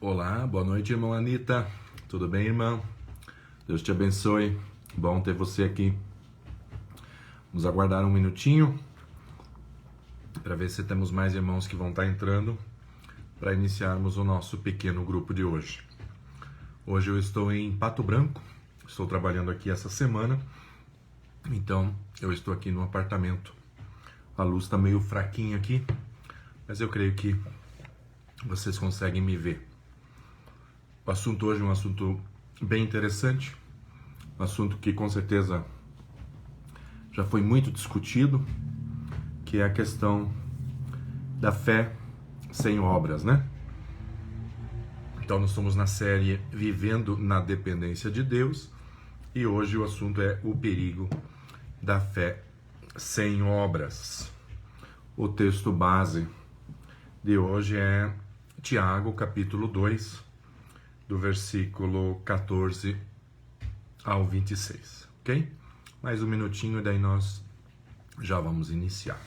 Olá, boa noite, irmã Anitta. Tudo bem, irmã? Deus te abençoe. Bom ter você aqui. Vamos aguardar um minutinho para ver se temos mais irmãos que vão estar entrando para iniciarmos o nosso pequeno grupo de hoje. Hoje eu estou em Pato Branco, estou trabalhando aqui essa semana, então eu estou aqui no apartamento. A luz está meio fraquinha aqui, mas eu creio que vocês conseguem me ver. O assunto hoje é um assunto bem interessante, um assunto que com certeza já foi muito discutido, que é a questão da fé sem obras, né? Então nós estamos na série Vivendo na Dependência de Deus e hoje o assunto é o perigo da fé sem obras. O texto base de hoje é Tiago, capítulo 2, do versículo 14 ao 26, ok? Mais um minutinho e daí nós já vamos iniciar.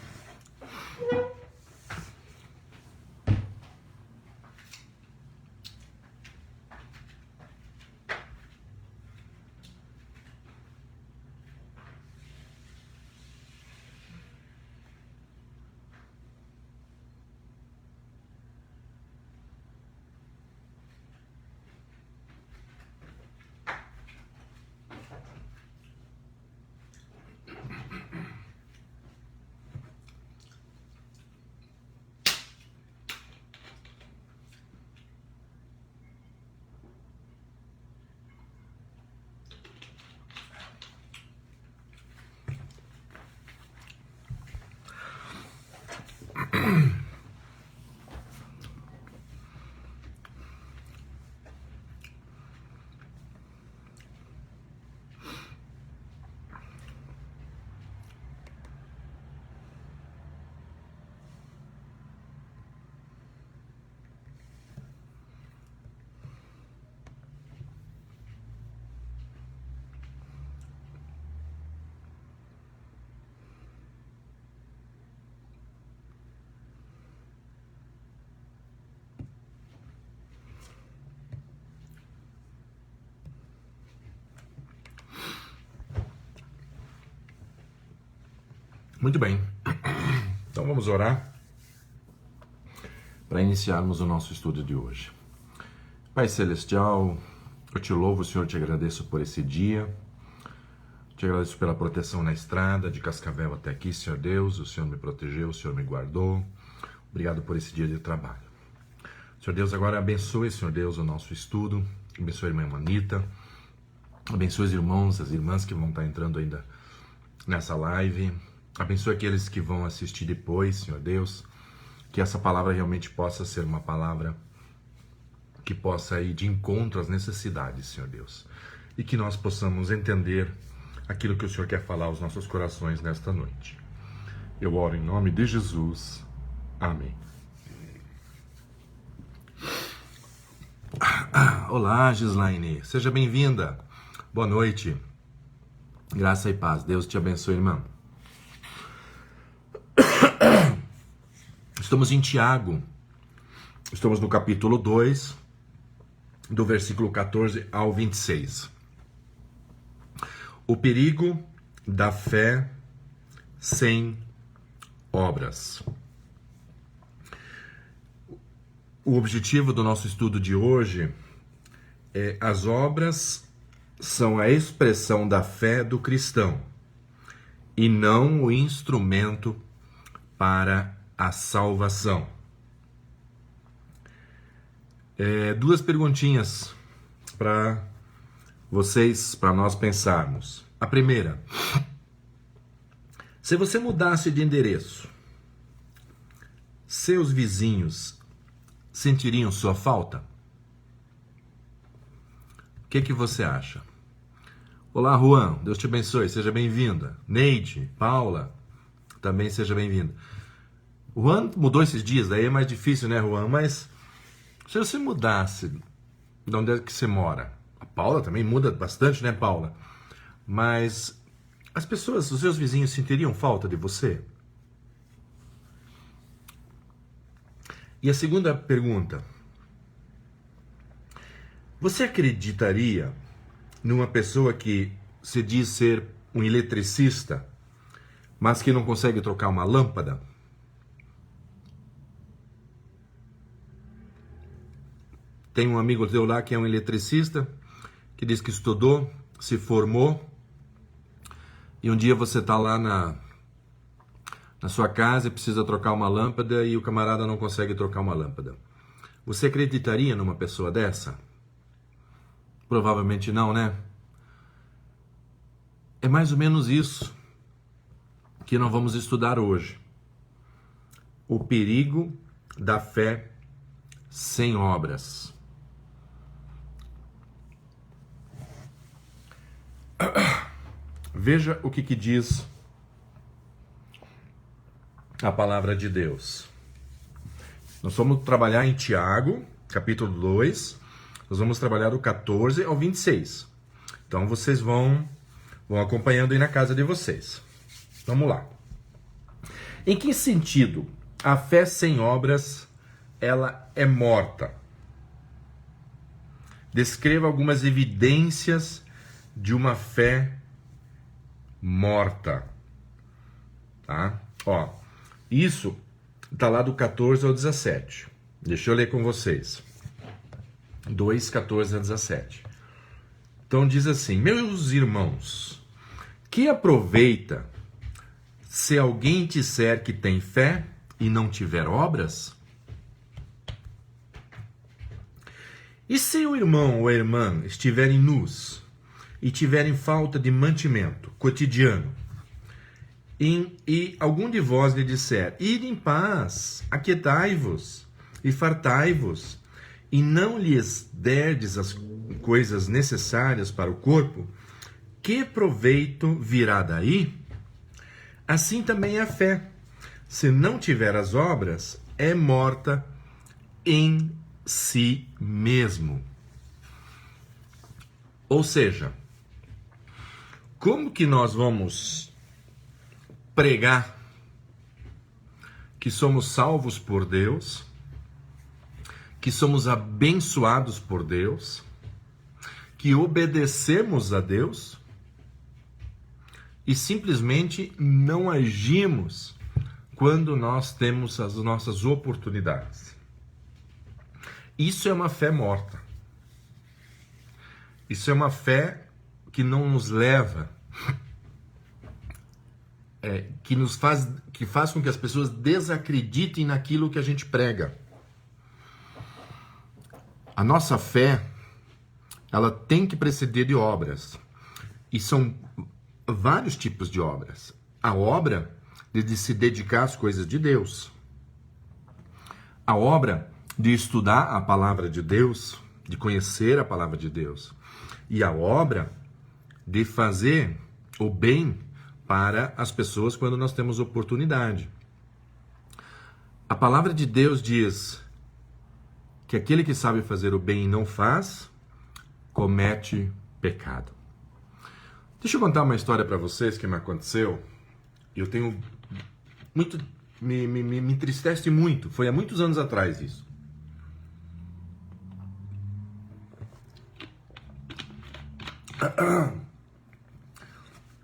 Muito bem, então vamos orar para iniciarmos o nosso estudo de hoje. Pai Celestial, eu te louvo, Senhor, te agradeço por esse dia, te agradeço pela proteção na estrada, de Cascavel até aqui, Senhor Deus, o Senhor me protegeu, o Senhor me guardou, obrigado por esse dia de trabalho. Senhor Deus, agora abençoe, Senhor Deus, o nosso estudo, abençoe a irmã Anitta, abençoe os irmãos, as irmãs que vão estar entrando ainda nessa live. Abençoe aqueles que vão assistir depois, Senhor Deus, que essa palavra realmente possa ser uma palavra que possa ir de encontro às necessidades, Senhor Deus, e que nós possamos entender aquilo que o Senhor quer falar aos nossos corações nesta noite. Eu oro em nome de Jesus. Amém. Olá, Gislaine, seja bem-vinda. Boa noite. Graça e paz. Deus te abençoe, irmã. Estamos em Tiago, estamos no capítulo 2, do versículo 14 ao 26. O perigo da fé sem obras. O objetivo do nosso estudo de hoje é: as obras são a expressão da fé do cristão e não o instrumento para a salvação. Duas perguntinhas para vocês, para nós pensarmos. A primeira: se você mudasse de endereço, seus vizinhos sentiriam sua falta? O que você acha? Olá, Juan, Deus te abençoe, seja bem-vinda. Neide, Paula, também seja bem-vinda. O Juan mudou esses dias, daí é mais difícil, né, Juan? Mas se você mudasse de onde é que você mora, a Paula também muda bastante, né, Paula? Mas as pessoas, os seus vizinhos sentiriam falta de você? E a segunda pergunta: Você acreditaria numa pessoa que se diz ser um eletricista, mas que não consegue trocar uma lâmpada? Tem um amigo teu lá que é um eletricista, que diz que estudou, se formou, e um dia você está lá na sua casa e precisa trocar uma lâmpada e o camarada não consegue trocar uma lâmpada. Você acreditaria numa pessoa dessa? Provavelmente não, né? É mais ou menos isso que nós vamos estudar hoje. O perigo da fé sem obras. Veja o que diz a palavra de Deus. Nós vamos trabalhar em Tiago, capítulo 2. Nós vamos trabalhar do 14 ao 26. Então vocês vão acompanhando aí na casa de vocês. Vamos lá. Em que sentido a fé sem obras ela é morta? Descreva algumas evidências de uma fé morta. Tá? Ó, isso tá lá do 14 ao 17. Deixa eu ler com vocês. 2, 14 a 17. Então diz assim: meus irmãos, que aproveita se alguém disser que tem fé e não tiver obras? E se o irmão ou a irmã estiverem nus e tiverem falta de mantimento cotidiano, e algum de vós lhe disser: ide em paz, aquietai-vos e fartai-vos, e não lhes derdes as coisas necessárias para o corpo, que proveito virá daí? Assim também a fé, se não tiver as obras, é morta em si mesmo. Ou seja, como que nós vamos pregar que somos salvos por Deus, que somos abençoados por Deus, que obedecemos a Deus e simplesmente não agimos quando nós temos as nossas oportunidades? Isso é uma fé morta. Isso é uma fé que não nos leva, que faz com que as pessoas desacreditem naquilo que a gente prega. A nossa fé, ela tem que preceder de obras. E são vários tipos de obras. A obra de se dedicar às coisas de Deus. A obra de estudar a palavra de Deus, de conhecer a palavra de Deus. E a obra de fazer o bem para as pessoas quando nós temos oportunidade. A palavra de Deus diz que aquele que sabe fazer o bem e não faz, comete pecado. Deixa eu contar uma história para vocês que me aconteceu. Eu tenho muito... Me entristece muito. Foi há muitos anos atrás isso.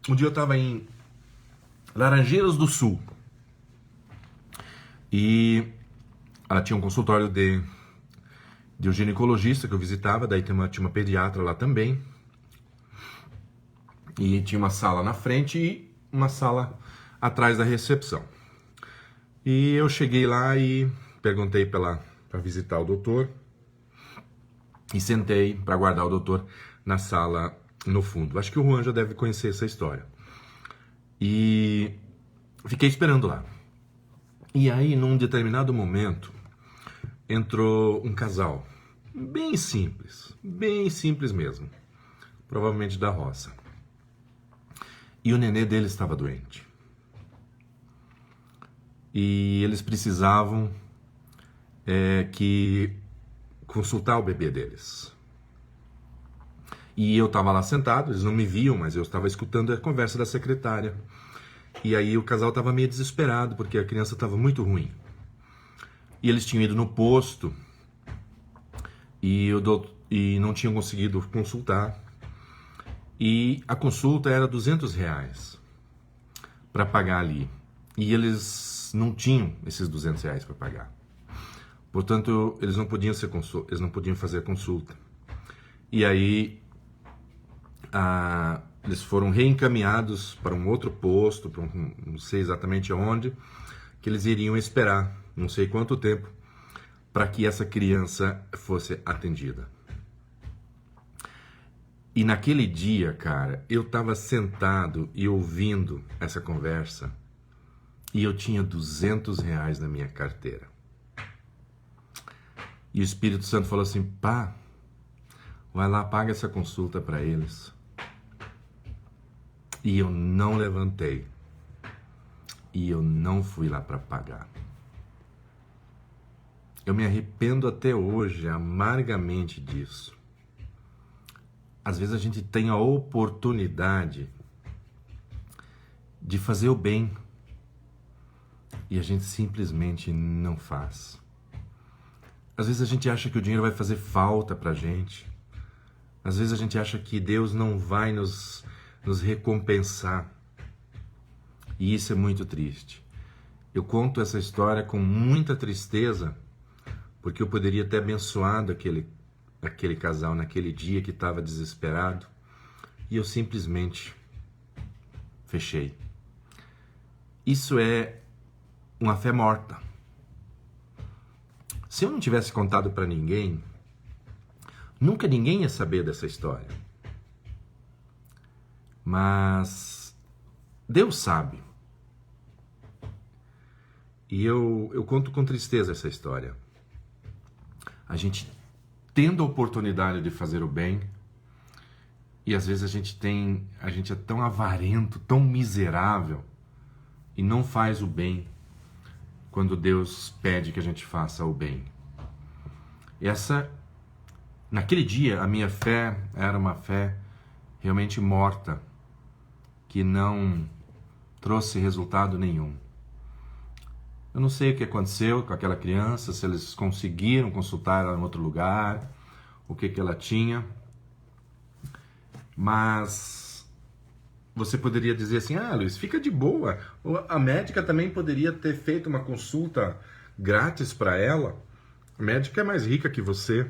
Um dia eu estava em Laranjeiras do Sul e ela tinha um consultório de um ginecologista que eu visitava, daí tinha uma pediatra lá também, e tinha uma sala na frente e uma sala atrás da recepção. E eu cheguei lá e perguntei para visitar o doutor e sentei para aguardar o doutor na sala no fundo. Acho que o Juan já deve conhecer essa história. E fiquei esperando lá. E aí, num determinado momento, entrou um casal. Bem simples mesmo. Provavelmente da roça. E o nenê dele estava doente. E eles precisavam consultar o bebê deles. E eu estava lá sentado, eles não me viam, mas eu estava escutando a conversa da secretária. E aí o casal estava meio desesperado, porque a criança estava muito ruim. E eles tinham ido no posto, e e não tinham conseguido consultar. E a consulta era R$ 200 para pagar ali. E eles não tinham esses R$ 200 para pagar. Portanto, eles não podiam fazer a consulta. E aí, eles foram reencaminhados para um outro posto, para não sei exatamente onde, que eles iriam esperar, não sei quanto tempo, para que essa criança fosse atendida. E naquele dia, cara, eu estava sentado e ouvindo essa conversa e eu tinha R$ 200 na minha carteira. E o Espírito Santo falou assim: pá, vai lá, paga essa consulta para eles. E eu não levantei. E eu não fui lá para pagar. Eu me arrependo até hoje, amargamente disso. Às vezes a gente tem a oportunidade de fazer o bem e a gente simplesmente não faz. Às vezes a gente acha que o dinheiro vai fazer falta pra gente. Às vezes a gente acha que Deus não vai nos recompensar. E isso é muito triste. Eu conto essa história com muita tristeza, porque eu poderia ter abençoado aquele casal naquele dia que estava desesperado, e eu simplesmente fechei. Isso é uma fé morta. Se eu não tivesse contado para ninguém, nunca ninguém ia saber dessa história. Mas Deus sabe. E eu conto com tristeza essa história. A gente tendo a oportunidade de fazer o bem, e às vezes a gente é tão avarento, tão miserável, e não faz o bem quando Deus pede que a gente faça o bem. Naquele dia, a minha fé era uma fé realmente morta, que não trouxe resultado nenhum. Eu não sei o que aconteceu com aquela criança, se eles conseguiram consultar ela em outro lugar, o que ela tinha. Mas você poderia dizer assim: ah, Luiz, fica de boa. A médica também poderia ter feito uma consulta grátis para ela. A médica é mais rica que você.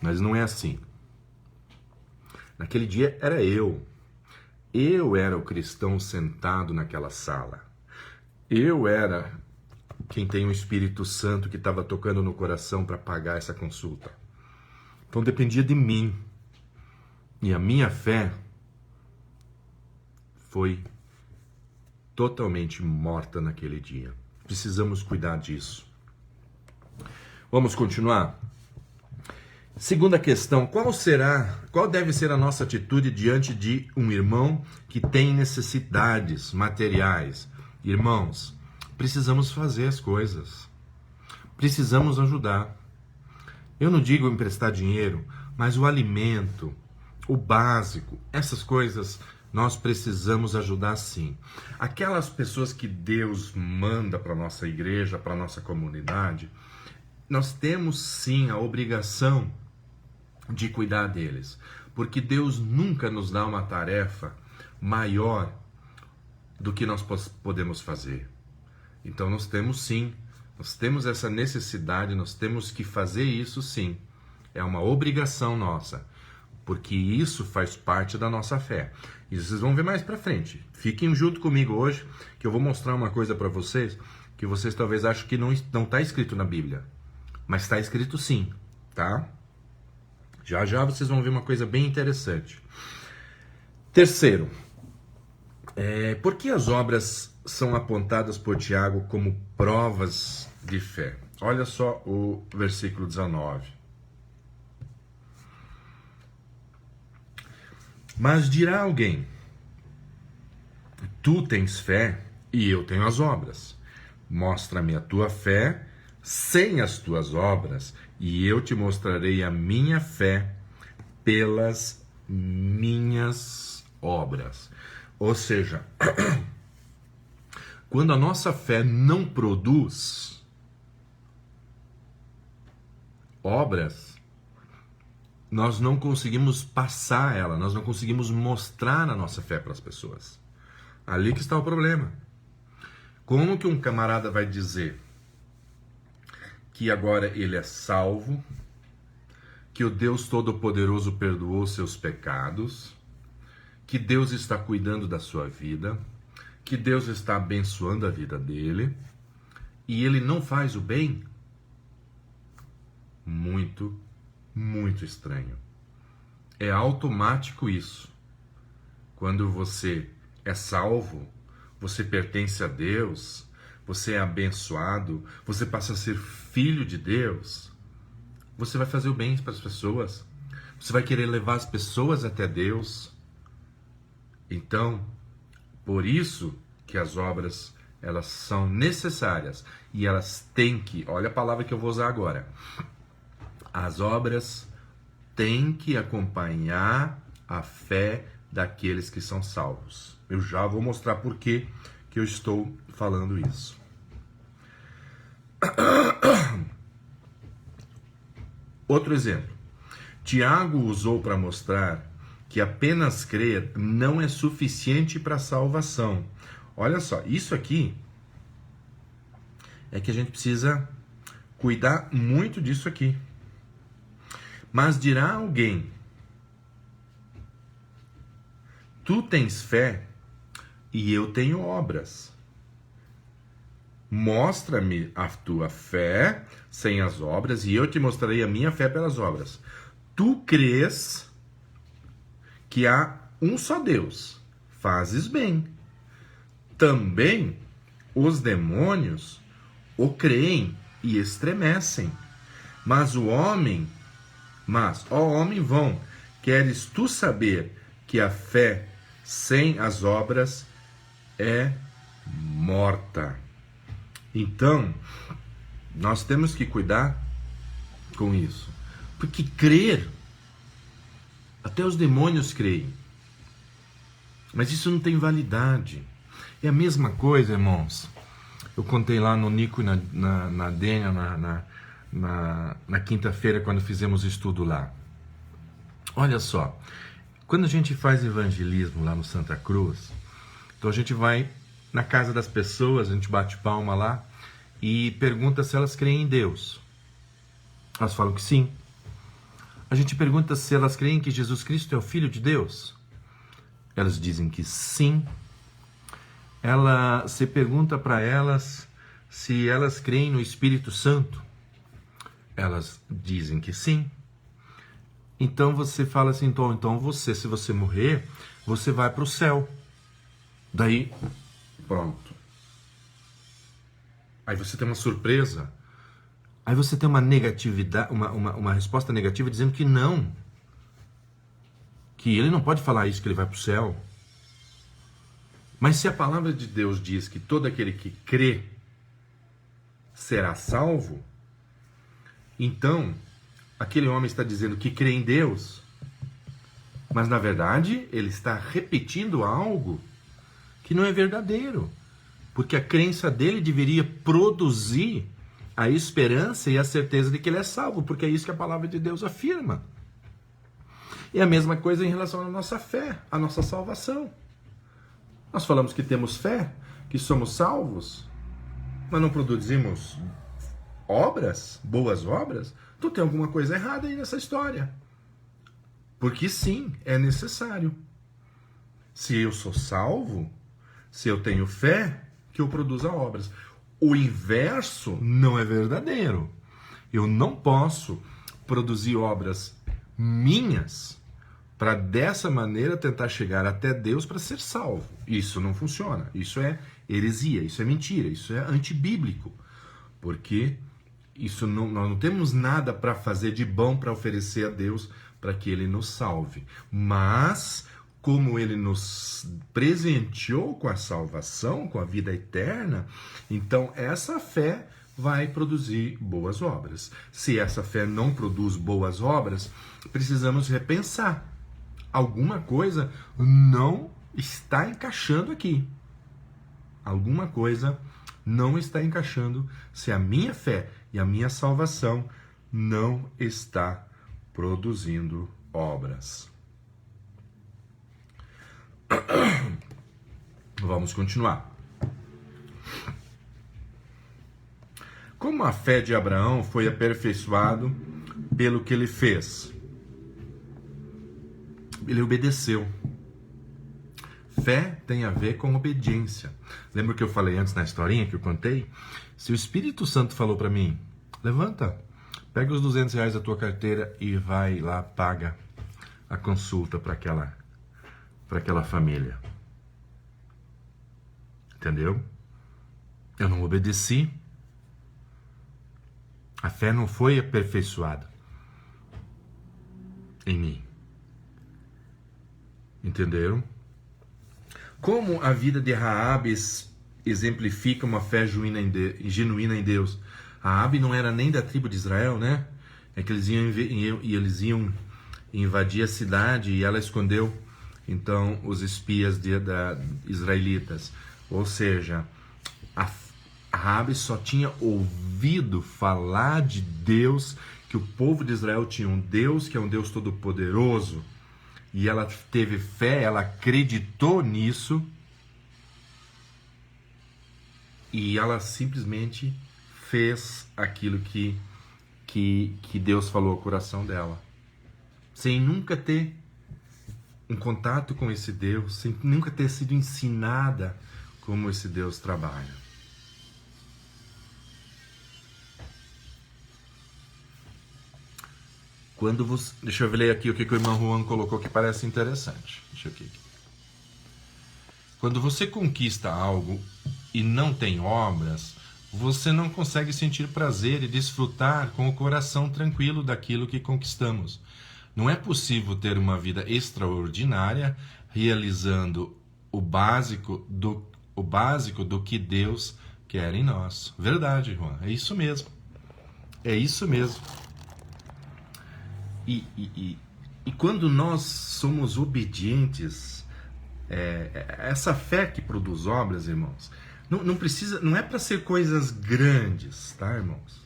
Mas não é assim. Naquele dia era eu. Eu era o cristão sentado naquela sala. Eu era quem tem o Espírito Santo que estava tocando no coração para pagar essa consulta. Então dependia de mim. E a minha fé foi totalmente morta naquele dia. Precisamos cuidar disso. Vamos continuar? Segunda questão: qual deve ser a nossa atitude diante de um irmão que tem necessidades materiais? Irmãos, precisamos fazer as coisas. Precisamos ajudar. Eu não digo emprestar dinheiro, mas o alimento, o básico, essas coisas nós precisamos ajudar sim. Aquelas pessoas que Deus manda para a nossa igreja, para a nossa comunidade, nós temos sim a obrigação de cuidar deles, porque Deus nunca nos dá uma tarefa maior do que nós podemos fazer. Então nós temos essa necessidade, nós temos que fazer isso sim. É uma obrigação nossa, porque isso faz parte da nossa fé. E vocês vão ver mais pra frente. Fiquem junto comigo hoje, que eu vou mostrar uma coisa para vocês, que vocês talvez achem que não está escrito na Bíblia, mas está escrito sim, tá? Já já vocês vão ver uma coisa bem interessante. Terceiro, por que as obras são apontadas por Tiago como provas de fé? Olha só o versículo 19. Mas dirá alguém: tu tens fé e eu tenho as obras. Mostra-me a tua fé sem as tuas obras, e eu te mostrarei a minha fé pelas minhas obras. Ou seja, quando a nossa fé não produz, obras, nós não conseguimos passar ela, nós não conseguimos mostrar a nossa fé para as pessoas. Ali que está o problema. Como que um camarada vai dizer que agora ele é salvo, que o Deus Todo-Poderoso perdoou seus pecados, que Deus está cuidando da sua vida, que Deus está abençoando a vida dele, e ele não faz o bem? Muito, muito estranho. É automático isso. Quando você é salvo, você pertence a Deus, você é abençoado, você passa a ser filho de Deus, você vai fazer o bem para as pessoas, você vai querer levar as pessoas até Deus. Então, por isso que as obras, elas são necessárias e elas têm que, olha a palavra que eu vou usar agora, as obras têm que acompanhar a fé daqueles que são salvos. Eu já vou mostrar por que eu estou falando isso. Outro exemplo. Tiago usou para mostrar que apenas crer não é suficiente para a salvação. Olha só, isso aqui é que a gente precisa cuidar muito disso aqui. Mas dirá alguém: tu tens fé e eu tenho obras. Mostra-me a tua fé sem as obras, e eu te mostrarei a minha fé pelas obras. Tu crês que há um só Deus, fazes bem. Também os demônios o creem e estremecem. Mas, ó homem vão, queres tu saber que a fé sem as obras é morta. Então, nós temos que cuidar com isso. Porque crer, até os demônios creem. Mas isso não tem validade. É a mesma coisa, irmãos. Eu contei lá no Nico e na Dênia, na quinta-feira, quando fizemos o estudo lá. Olha só, quando a gente faz evangelismo lá no Santa Cruz, então a gente vai na casa das pessoas, a gente bate palma lá e pergunta se elas creem em Deus. Elas falam que sim. A gente pergunta se elas creem que Jesus Cristo é o Filho de Deus. Elas dizem que sim. Você pergunta para elas se elas creem no Espírito Santo. Elas dizem que sim. Então você fala assim, então você, se você morrer, você vai para o céu. Daí, pronto. Aí você tem uma surpresa. Aí você tem uma negatividade, uma resposta negativa dizendo que não. Que ele não pode falar isso, que ele vai para o céu. Mas se a palavra de Deus diz que todo aquele que crê será salvo, então aquele homem está dizendo que crê em Deus, mas na verdade ele está repetindo algo que não é verdadeiro, porque a crença dele deveria produzir a esperança e a certeza de que ele é salvo, porque é isso que a palavra de Deus afirma. E a mesma coisa em relação à nossa fé, à nossa salvação. Nós falamos que temos fé, que somos salvos, mas não produzimos obras, boas obras. Então tem alguma coisa errada aí nessa história. Porque sim, é necessário. Se eu sou salvo, se eu tenho fé, que eu produza obras. O inverso não é verdadeiro. Eu não posso produzir obras minhas para dessa maneira tentar chegar até Deus para ser salvo. Isso não funciona. Isso é heresia, isso é mentira, isso é antibíblico. Porque isso nós não temos nada para fazer de bom para oferecer a Deus para que Ele nos salve. Mas, como Ele nos presenteou com a salvação, com a vida eterna, então essa fé vai produzir boas obras. Se essa fé não produz boas obras, precisamos repensar. Alguma coisa não está encaixando aqui. Alguma coisa não está encaixando se a minha fé e a minha salvação não está produzindo obras. Vamos continuar. Como a fé de Abraão foi aperfeiçoado pelo que ele fez? Ele obedeceu. Fé tem a ver com obediência. Lembra que eu falei antes na historinha que eu contei? Se o Espírito Santo falou para mim, levanta, pega os R$200 da tua carteira e vai lá, paga a consulta para aquela família. Entendeu? Eu não obedeci. A fé não foi aperfeiçoada em mim. Entenderam? Como a vida de Raabe exemplifica uma fé genuína em Deus. Raabe não era nem da tribo de Israel, né? É que eles iam invadir a cidade e ela escondeu, então, os espias israelitas. Ou seja, a Raabe só tinha ouvido falar de Deus, que o povo de Israel tinha um Deus que é um Deus todo-poderoso. E ela teve fé, ela acreditou nisso. E ela simplesmente fez aquilo que Deus falou ao coração dela. Sem nunca ter um contato com esse Deus, sem nunca ter sido ensinada como esse Deus trabalha. Deixa eu ler aqui o que o irmão Juan colocou que parece interessante. Deixa eu ver aqui. Quando você conquista algo e não tem obras, você não consegue sentir prazer e desfrutar com o coração tranquilo daquilo que conquistamos. Não é possível ter uma vida extraordinária realizando o básico do que Deus quer em nós. Verdade, Juan. É isso mesmo. É isso mesmo. E quando nós somos obedientes, essa fé que produz obras, irmãos, não é para ser coisas grandes, tá, irmãos?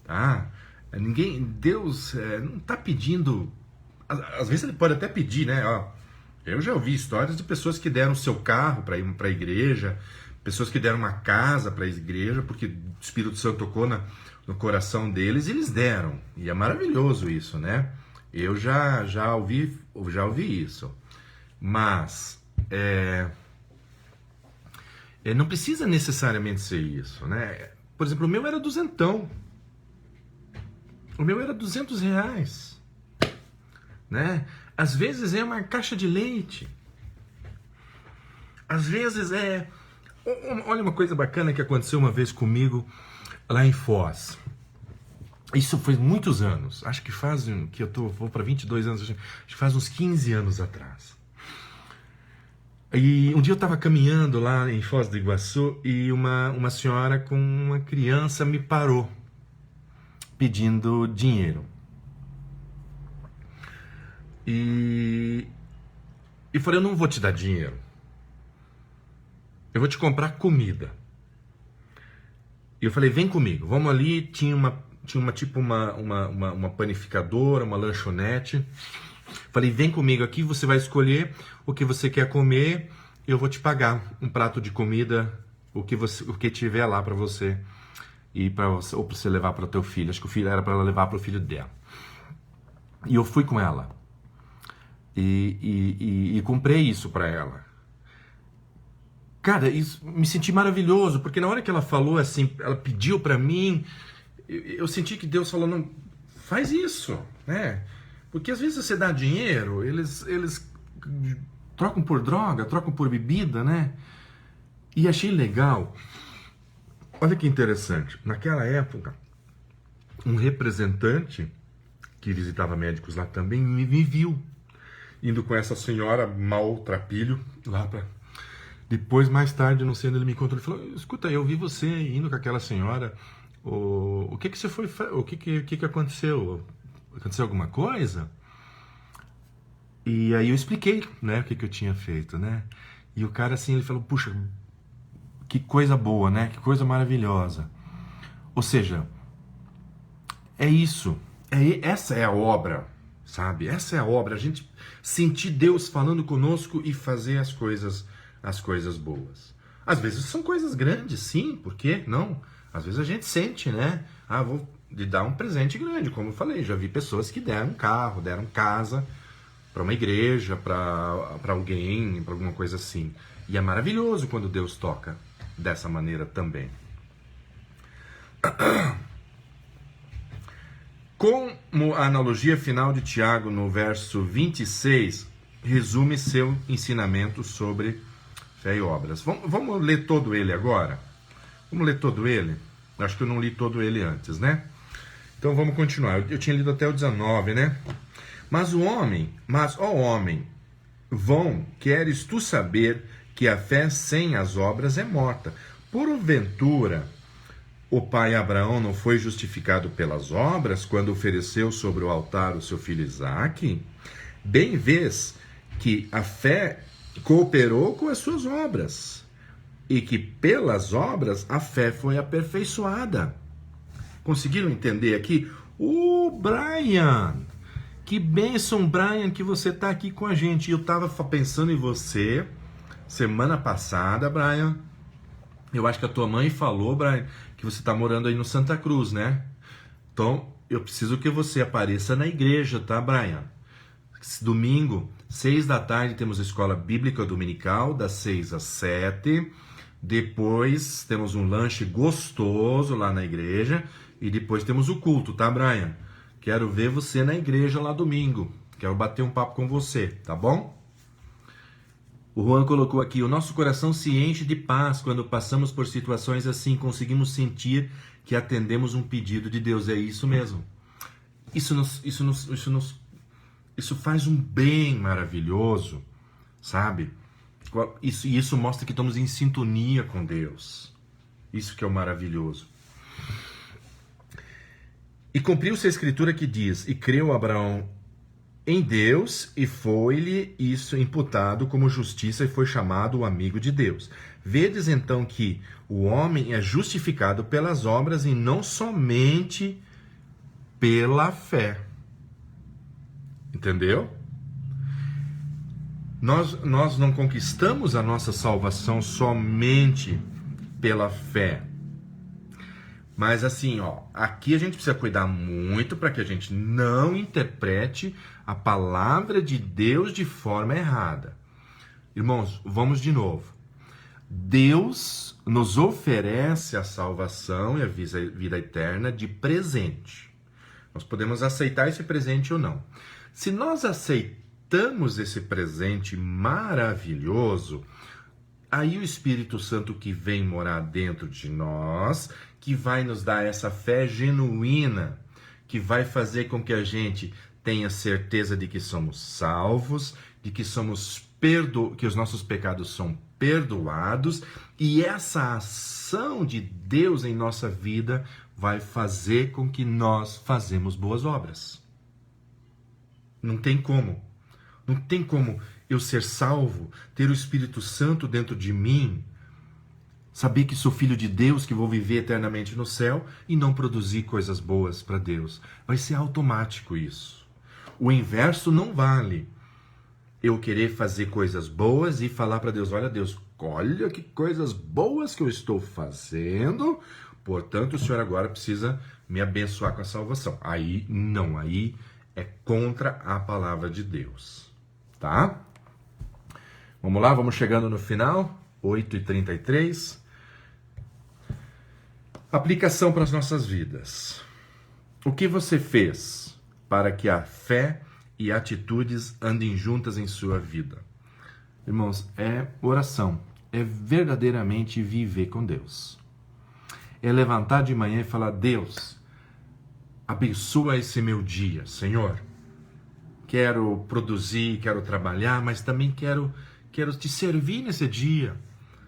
Tá? Deus não está pedindo. Às vezes ele pode até pedir, né? Ó, eu já ouvi histórias de pessoas que deram seu carro para ir para a igreja, pessoas que deram uma casa para a igreja, porque o Espírito Santo tocou no coração deles e eles deram. E é maravilhoso isso, né? Eu já ouvi isso. Mas não precisa necessariamente ser isso, né? Por exemplo, o meu era duzentão. O meu era R$200, né? Às vezes é uma caixa de leite. Às vezes olha uma coisa bacana que aconteceu uma vez comigo lá em Foz. Isso foi muitos anos. Acho que vou para 22 anos. Acho que faz uns 15 anos atrás. E um dia eu estava caminhando lá em Foz do Iguaçu e uma senhora com uma criança me parou pedindo dinheiro. E falei, eu não vou te dar dinheiro. Eu vou te comprar comida. E eu falei, vem comigo, vamos ali. Tinha uma panificadora, uma lanchonete. Falei, vem comigo aqui, você vai escolher o que você quer comer. Eu vou te pagar um prato de comida, o que tiver lá para você. Ou para você levar para o teu filho. Acho que o filho era para ela levar para o filho dela. E eu fui com ela. E comprei isso para ela. Cara, isso, me senti maravilhoso, porque na hora que ela falou assim, ela pediu para mim, eu senti que Deus falou, não, faz isso, né? Porque às vezes você dá dinheiro, eles trocam por droga, trocam por bebida, né? E achei legal. Olha que interessante, naquela época, um representante que visitava médicos lá também me viu indo com essa senhora maltrapilho lá para... Depois, mais tarde, não sei onde ele me encontrou, ele falou, escuta, eu vi você indo com aquela senhora, o que você foi, o que aconteceu? Aconteceu alguma coisa? E aí eu expliquei, né, o que eu tinha feito, né? E o cara assim, ele falou, puxa, que coisa boa, né? Que coisa maravilhosa. Ou seja, é isso. Essa é a obra, sabe? Essa é a obra. A gente sentir Deus falando conosco e fazer as coisas boas. Às vezes são coisas grandes, sim, por que não? Às vezes a gente sente, né? Ah, vou lhe dar um presente grande, como eu falei. Já vi pessoas que deram carro, deram casa para uma igreja, para alguém, para alguma coisa assim. E é maravilhoso quando Deus toca dessa maneira também. Como a analogia final de Tiago no verso 26 resume seu ensinamento sobre fé e obras. Vamos ler todo ele agora? Vamos ler todo ele? Acho que eu não li todo ele antes, né? Então vamos continuar. Eu tinha lido até o 19, né? Mas ó homem, vão, queres tu saber que a fé sem as obras é morta? Porventura, o pai Abraão não foi justificado pelas obras quando ofereceu sobre o altar o seu filho Isaque? Bem vês que a fé cooperou com as suas obras, e que pelas obras a fé foi aperfeiçoada. Conseguiram entender aqui? Brian! Que bênção, Brian, que você está aqui com a gente. Eu estava pensando em você semana passada, Brian. Eu acho que a tua mãe falou, Brian, que você está morando aí no Santa Cruz, né? Então, eu preciso que você apareça na igreja, tá, Brian? Domingo, 6 da tarde, temos a escola bíblica dominical, das 6 às 7. Depois, temos um lanche gostoso lá na igreja. E depois temos o culto, tá, Brian? Quero ver você na igreja lá domingo. Quero bater um papo com você, tá bom? O Juan colocou aqui: o nosso coração se enche de paz quando passamos por situações assim, conseguimos sentir que atendemos um pedido de Deus. É isso mesmo. Isso faz um bem maravilhoso, sabe? Isso mostra que estamos em sintonia com Deus. Isso que é o maravilhoso. E cumpriu-se a escritura que diz: e creu Abraão em Deus, e foi-lhe isso imputado como justiça, e foi chamado o amigo de Deus. Vedes então que o homem é justificado pelas obras e não somente pela fé. Entendeu? Nós não conquistamos a nossa salvação somente pela fé. Mas assim, aqui a gente precisa cuidar muito para que a gente não interprete a palavra de Deus de forma errada. Irmãos, vamos de novo. Deus nos oferece a salvação e a vida eterna de presente. Nós podemos aceitar esse presente ou não. Se nós aceitamos esse presente maravilhoso, aí o Espírito Santo que vem morar dentro de nós, que vai nos dar essa fé genuína, que vai fazer com que a gente tenha certeza de que somos salvos, de que que os nossos pecados são perdoados, e essa ação de Deus em nossa vida vai fazer com que nós fazemos boas obras. Não tem como. Não tem como eu ser salvo, ter o Espírito Santo dentro de mim, saber que sou filho de Deus, que vou viver eternamente no céu e não produzir coisas boas para Deus. Vai ser automático isso. O inverso não vale. Eu querer fazer coisas boas e falar para Deus: olha Deus, olha que coisas boas que eu estou fazendo, portanto o Senhor agora precisa me abençoar com a salvação. Aí não, aí é contra a palavra de Deus. Tá? Vamos lá, vamos chegando no final, 8h33. Aplicação para as nossas vidas. O que você fez para que a fé e atitudes andem juntas em sua vida? Irmãos, é oração, é verdadeiramente viver com Deus. É levantar de manhã e falar: Deus, abençoa esse meu dia, Senhor. Quero produzir, quero trabalhar, mas também quero te servir nesse dia.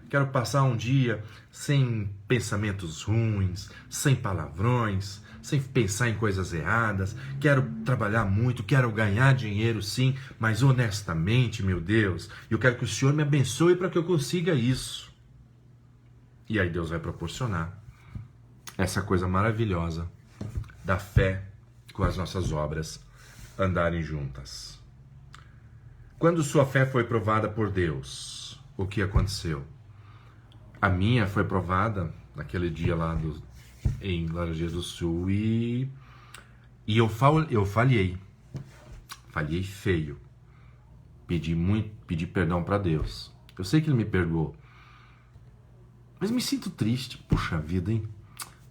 Quero passar um dia sem pensamentos ruins, sem palavrões, sem pensar em coisas erradas. Quero trabalhar muito, quero ganhar dinheiro sim, mas honestamente, meu Deus, eu quero que o Senhor me abençoe para que eu consiga isso. E aí Deus vai proporcionar essa coisa maravilhosa da fé com as nossas obras andarem juntas. Quando sua fé foi provada por Deus, o que aconteceu? A minha foi provada naquele dia lá em Laranjeiras do Sul e eu falhei. Falhei feio. Pedi perdão para Deus. Eu sei que Ele me perdoou. Mas me sinto triste. Puxa vida, hein?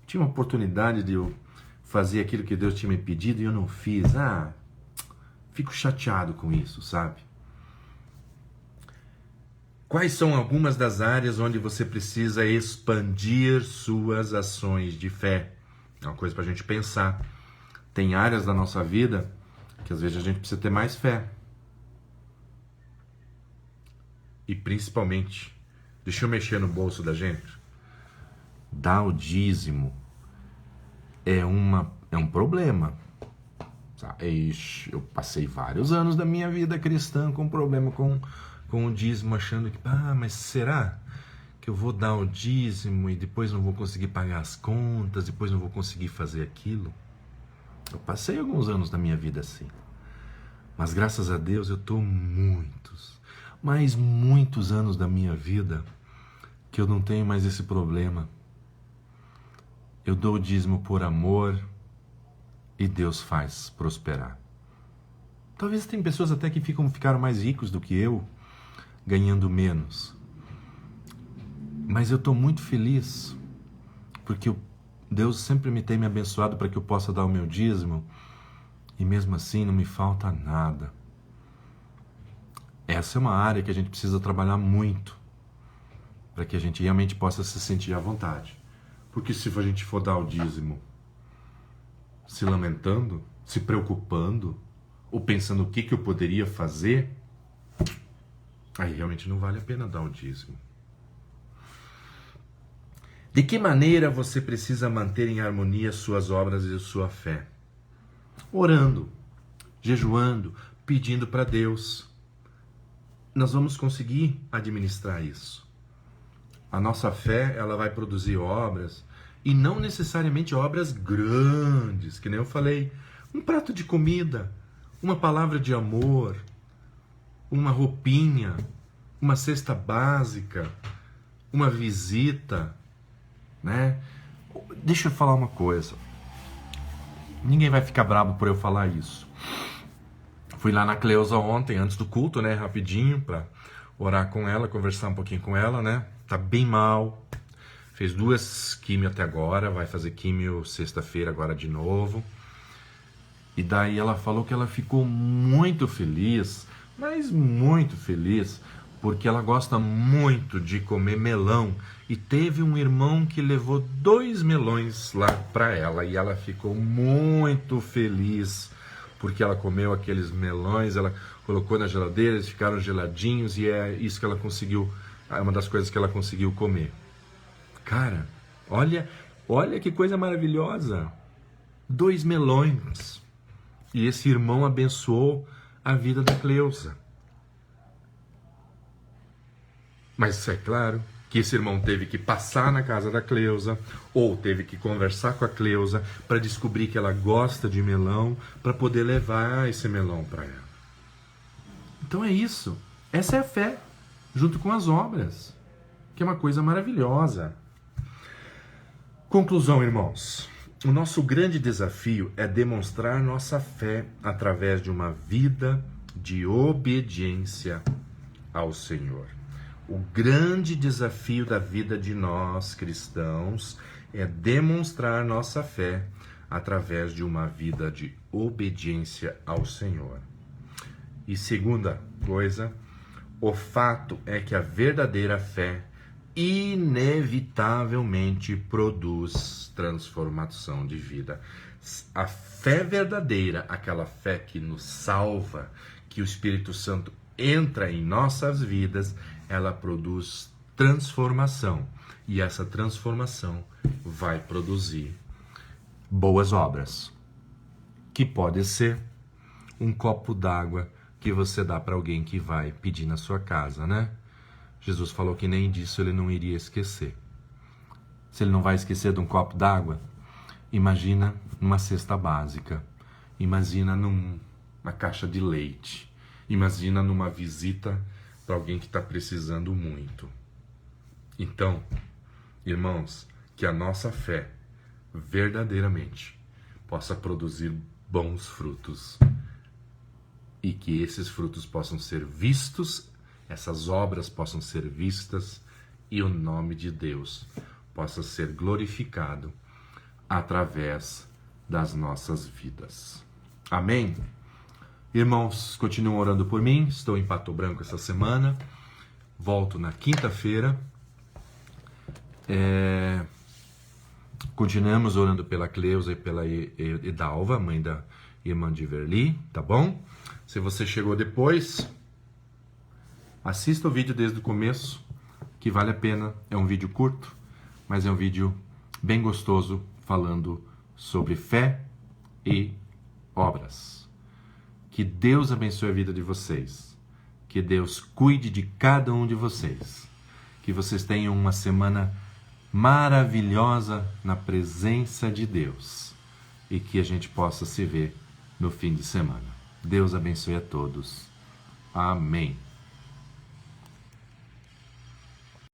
Tinha uma oportunidade de eu fazer aquilo que Deus tinha me pedido e eu não fiz. Fico chateado com isso, sabe? Quais são algumas das áreas onde você precisa expandir suas ações de fé? É uma coisa para a gente pensar. Tem áreas da nossa vida que às vezes a gente precisa ter mais fé. E principalmente, deixa eu mexer no bolso da gente. Dar o dízimo é um problema. Eu passei vários anos da minha vida cristã com problema com o dízimo, achando que, mas será que eu vou dar o dízimo e depois não vou conseguir pagar as contas, depois não vou conseguir fazer aquilo? Eu passei alguns anos da minha vida assim. Mas graças a Deus eu estou muitos anos da minha vida que eu não tenho mais esse problema. Eu dou o dízimo por amor e Deus faz prosperar. Talvez tem pessoas até que ficaram mais ricos do que eu, ganhando menos. Mas eu estou muito feliz, porque Deus sempre tem me abençoado para que eu possa dar o meu dízimo, e mesmo assim não me falta nada. Essa é uma área que a gente precisa trabalhar muito, para que a gente realmente possa se sentir à vontade. Porque se a gente for dar o dízimo se lamentando, se preocupando, ou pensando o que eu poderia fazer, aí realmente não vale a pena dar o dízimo. De que maneira você precisa manter em harmonia suas obras e sua fé? Orando, jejuando, pedindo para Deus. Nós vamos conseguir administrar isso. A nossa fé, ela vai produzir obras, e não necessariamente obras grandes, que nem eu falei. Um prato de comida, uma palavra de amor, uma roupinha, uma cesta básica, uma visita, né? Deixa eu falar uma coisa. Ninguém vai ficar bravo por eu falar isso. Fui lá na Cleusa ontem, antes do culto, né? Rapidinho, pra orar com ela, conversar um pouquinho com ela, né? Tá bem mal. Fez 2 químio até agora, vai fazer químio sexta-feira agora de novo. E daí ela falou que ela ficou muito feliz, mas muito feliz, porque ela gosta muito de comer melão. E teve um irmão que levou 2 melões lá para ela, e ela ficou muito feliz, porque ela comeu aqueles melões, ela colocou na geladeira, eles ficaram geladinhos, e é isso que ela conseguiu, é uma das coisas que ela conseguiu comer. Cara, olha que coisa maravilhosa. 2 melões. E esse irmão abençoou a vida da Cleusa. Mas é claro que esse irmão teve que passar na casa da Cleusa, ou teve que conversar com a Cleusa para descobrir que ela gosta de melão, para poder levar esse melão para ela. Então é isso. Essa é a fé, junto com as obras, que é uma coisa maravilhosa. Conclusão, irmãos. O nosso grande desafio é demonstrar nossa fé através de uma vida de obediência ao Senhor. O grande desafio da vida de nós cristãos é demonstrar nossa fé através de uma vida de obediência ao Senhor. E segunda coisa, o fato é que a verdadeira fé inevitavelmente produz transformação de vida. A fé verdadeira, aquela fé que nos salva, que o Espírito Santo entra em nossas vidas, ela produz transformação. E essa transformação vai produzir boas obras, que pode ser um copo d'água que você dá para alguém que vai pedir na sua casa, né? Jesus falou que nem disso ele não iria esquecer. Se ele não vai esquecer de um copo d'água, Imagina numa cesta básica, imagina numa caixa de leite, imagina numa visita para alguém que está precisando muito. Então, irmãos, que a nossa fé verdadeiramente possa produzir bons frutos e que esses frutos possam ser vistos, essas obras possam ser vistas e o nome de Deus possa ser glorificado através das nossas vidas. Amém? Irmãos, continuem orando por mim. Estou em Pato Branco essa semana. Volto na quinta-feira. Continuamos orando pela Cleusa e pela Edalva, mãe da irmã de Verli, tá bom? Se você chegou depois, assista o vídeo desde o começo, que vale a pena. É um vídeo curto, mas é um vídeo bem gostoso, falando sobre fé e obras. Que Deus abençoe a vida de vocês. Que Deus cuide de cada um de vocês. Que vocês tenham uma semana maravilhosa na presença de Deus. E que a gente possa se ver no fim de semana. Deus abençoe a todos. Amém.